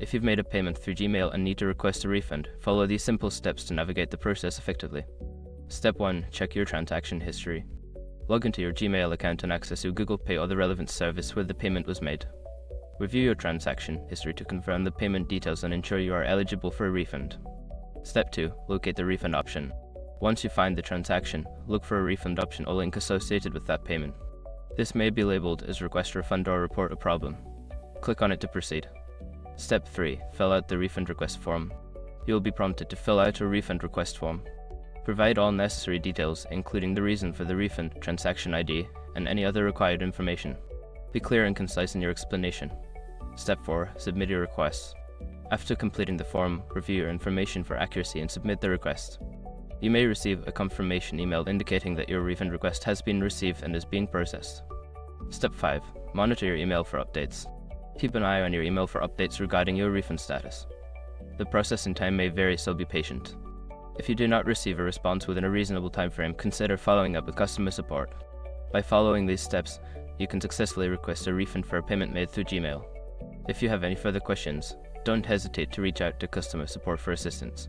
If you've made a payment through Gmail and need to request a refund, follow these simple steps to navigate the process effectively. Step 1. Check your transaction history. Log into your Gmail account and access your Google Pay or the relevant service where the payment was made. Review your transaction history to confirm the payment details and ensure you are eligible for a refund. Step 2. Locate the refund option. Once you find the transaction, look for a refund option or link associated with that payment. This may be labeled as Request Refund or Report a Problem. Click on it to proceed. Step 3. Fill out the refund request form. You will be prompted to fill out a refund request form. Provide all necessary details, including the reason for the refund, transaction ID, and any other required information. Be clear and concise in your explanation. Step 4. Submit your request. After completing the form, review your information for accuracy and submit the request. You may receive a confirmation email indicating that your refund request has been received and is being processed. Step 5. Monitor your email for updates. Keep an eye on your email for updates regarding your refund status. The processing time may vary, so be patient. If you do not receive a response within a reasonable time frame, consider following up with customer support. By following these steps, you can successfully request a refund for a payment made through Gmail. If you have any further questions, don't hesitate to reach out to customer support for assistance.